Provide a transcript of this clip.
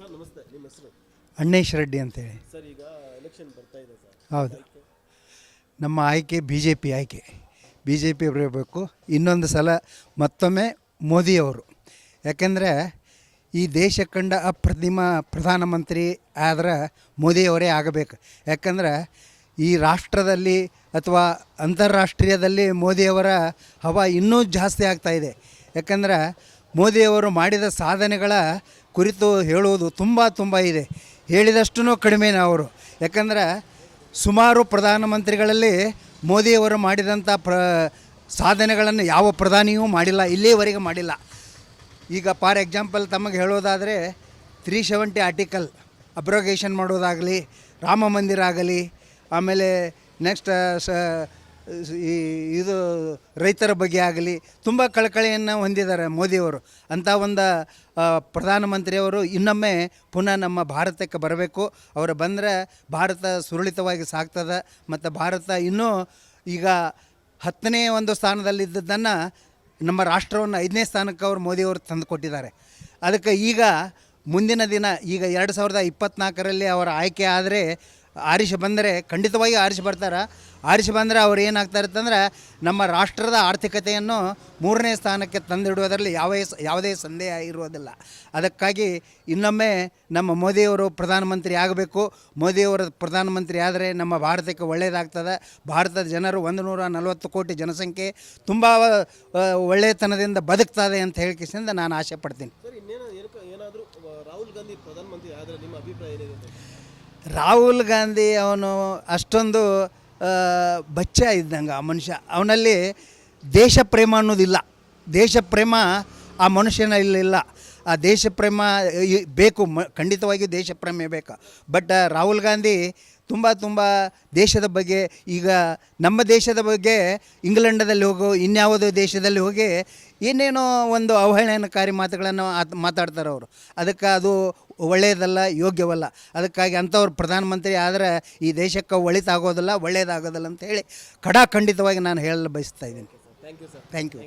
Sir ನಮಸ್ತೆ, ನಿಮ್ಮ ಹೆಸರು? ಅಣ್ಣೇಶ್ ರೆಡ್ಡಿ ಅಂತೇಳಿ. ಸರ್ ಈಗ ಎಲೆಕ್ಷನ್ ಬರ್ತಾ ಇದೆ ಸರ್. ಹೌದು, ನಮ್ಮ ಆಯ್ಕೆ BJP ಆಯ್ಕೆ. BJP ಬರಬೇಕು. ಇನ್ನೊಂದು ಸಲ ಮತ್ತೊಮ್ಮೆ ಮೋದಿಯವರು. ಯಾಕೆಂದರೆ ಈ ದೇಶ ಕಂಡ ಅಪ್ರತಿಮ ಪ್ರಧಾನಮಂತ್ರಿ ಆದ್ರೆ ಮೋದಿಯವರೇ ಆಗಬೇಕು. ಯಾಕಂದ್ರೆ ಈ ರಾಷ್ಟ್ರದಲ್ಲಿ ಅಥವಾ ಅಂತಾರಾಷ್ಟ್ರೀಯದಲ್ಲಿ ಮೋದಿಯವರ ಹವಾ ಇನ್ನೂ ಜಾಸ್ತಿ ಆಗ್ತಾಯಿದೆ. ಯಾಕಂದ್ರೆ ಮೋದಿಯವರು ಮಾಡಿದ ಸಾಧನೆಗಳ ಕುರಿತು ಹೇಳುವುದು ತುಂಬ ಇದೆ. ಹೇಳಿದಷ್ಟೂ ಕಡಿಮೆನೇ ಅವರು. ಯಾಕಂದ್ರೆ ಸುಮಾರು ಪ್ರಧಾನಮಂತ್ರಿಗಳಲ್ಲಿ ಮೋದಿಯವರು ಮಾಡಿದಂಥ ಸಾಧನೆಗಳನ್ನು ಯಾವ ಪ್ರಧಾನಿಯೂ ಮಾಡಿಲ್ಲ, ಇಲ್ಲಿಯವರೆಗೆ ಮಾಡಿಲ್ಲ. ಈಗ ಫಾರ್ ಎಕ್ಸಾಂಪಲ್ ತಮಗೆ ಹೇಳೋದಾದರೆ 370 ಆರ್ಟಿಕಲ್ ಅಬ್ರೋಗೇಷನ್ ಮಾಡೋದಾಗಲಿ, ರಾಮ ಮಂದಿರ ಆಗಲಿ, ಆಮೇಲೆ ನೆಕ್ಸ್ಟ್ ಇದು ರೈತರ ಬಗ್ಗೆ ಆಗಲಿ ತುಂಬ ಕಳಕಳಿಯನ್ನು ಹೊಂದಿದ್ದಾರೆ ಮೋದಿಯವರು. ಅಂಥ ಒಂದು ಪ್ರಧಾನಮಂತ್ರಿಯವರು ಇನ್ನೊಮ್ಮೆ ಪುನಃ ನಮ್ಮ ಭಾರತಕ್ಕೆ ಬರಬೇಕು. ಅವರು ಬಂದರೆ ಭಾರತ ಸುರಳಿತವಾಗಿ ಸಾಗ್ತದೆ. ಮತ್ತು ಭಾರತ ಇನ್ನೂ ಈಗ 10ನೇ ಒಂದು ಸ್ಥಾನದಲ್ಲಿದ್ದದ್ದನ್ನು ನಮ್ಮ ರಾಷ್ಟ್ರವನ್ನು 5ನೇ ಸ್ಥಾನಕ್ಕೆ ಅವರು ಮೋದಿಯವರು ತಂದು ಕೊಟ್ಟಿದ್ದಾರೆ. ಅದಕ್ಕೆ ಈಗ ಮುಂದಿನ ದಿನ ಈಗ 2024ರಲ್ಲಿ ಅವರ ಆಯ್ಕೆ ಆದರೆ ಆರಿಸಿ ಬಂದರೆ ಖಂಡಿತವಾಗಿ ಆರಿಸಿ ಬರ್ತಾರೆ. ಆರಿಸಿ ಬಂದರೆ ಅವ್ರು ಏನಾಗ್ತಾರೆ ಅಂತಂದ್ರೆ ನಮ್ಮ ರಾಷ್ಟ್ರದ ಆರ್ಥಿಕತೆಯನ್ನು 3ನೇ ಸ್ಥಾನಕ್ಕೆ ತಂದಿಡುವುದರಲ್ಲಿ ಯಾವುದೇ ಸಂದೇಹ ಇರುವುದಿಲ್ಲ. ಅದಕ್ಕಾಗಿ ಇನ್ನೊಮ್ಮೆ ನಮ್ಮ ಮೋದಿಯವರು ಪ್ರಧಾನಮಂತ್ರಿ ಆಗಬೇಕು. ಮೋದಿಯವರು ಪ್ರಧಾನಮಂತ್ರಿ ಆದರೆ ನಮ್ಮ ಭಾರತಕ್ಕೆ ಒಳ್ಳೆಯದಾಗ್ತದೆ. ಭಾರತದ ಜನರು 140 ಕೋಟಿ ಜನಸಂಖ್ಯೆ ತುಂಬ ಒಳ್ಳೆಯತನದಿಂದ ಬದುಕ್ತದೆ ಅಂತ ಹೇಳಿಕೆಸಿಂದ ನಾನು ಆಸೆ ಪಡ್ತೀನಿ. ಏನಾದರೂ ರಾಹುಲ್ ಗಾಂಧಿ ಪ್ರಧಾನಮಂತ್ರಿ ಆದರೆ ನಿಮ್ಮ ಅಭಿಪ್ರಾಯ ಏನಿದೆ? ರಾಹುಲ್ ಗಾಂಧಿ ಅವನು ಅಷ್ಟೊಂದು ಬಚ್ಚ ಇದ್ದಂಗೆ ಆ ಮನುಷ್ಯ. ಅವನಲ್ಲಿ ದೇಶ ಪ್ರೇಮ ಅನ್ನೋದಿಲ್ಲ. ದೇಶ ಪ್ರೇಮ ಆ ಮನುಷ್ಯನಲ್ಲಿಲ್ಲ. ಆ ದೇಶ ಪ್ರೇಮ ಬೇಕು, ಖಂಡಿತವಾಗಿಯೂ ದೇಶ ಪ್ರೇಮ ಬೇಕು. ಬಟ್ ರಾಹುಲ್ ಗಾಂಧಿ ತುಂಬ ದೇಶದ ಬಗ್ಗೆ, ಈಗ ನಮ್ಮ ದೇಶದ ಬಗ್ಗೆ ಇಂಗ್ಲೆಂಡದಲ್ಲಿ ಹೋಗೋ ಇನ್ಯಾವುದೋ ದೇಶದಲ್ಲಿ ಹೋಗಿ ಏನೇನೋ ಒಂದು ಅವಹೇಳನಕಾರಿ ಮಾತುಗಳನ್ನು ಮಾತಾಡ್ತಾರೆ ಅವರು. ಅದಕ್ಕೆ ಅದು ಒಳ್ಳೆಯದಲ್ಲ, ಯೋಗ್ಯವಲ್ಲ. ಅದಕ್ಕಾಗಿ ಅಂಥವ್ರು ಪ್ರಧಾನಮಂತ್ರಿ ಆದರೆ ಈ ದೇಶಕ್ಕೆ ಒಳಿತಾಗೋದಿಲ್ಲ, ಒಳ್ಳೆಯದಾಗೋದಿಲ್ಲ ಅಂತ ಹೇಳಿ ಖಂಡಿತವಾಗಿ ನಾನು ಹೇಳಲು ಬಯಸ್ತಾ ಇದ್ದೀನಿ. Thank you sir. Thank you.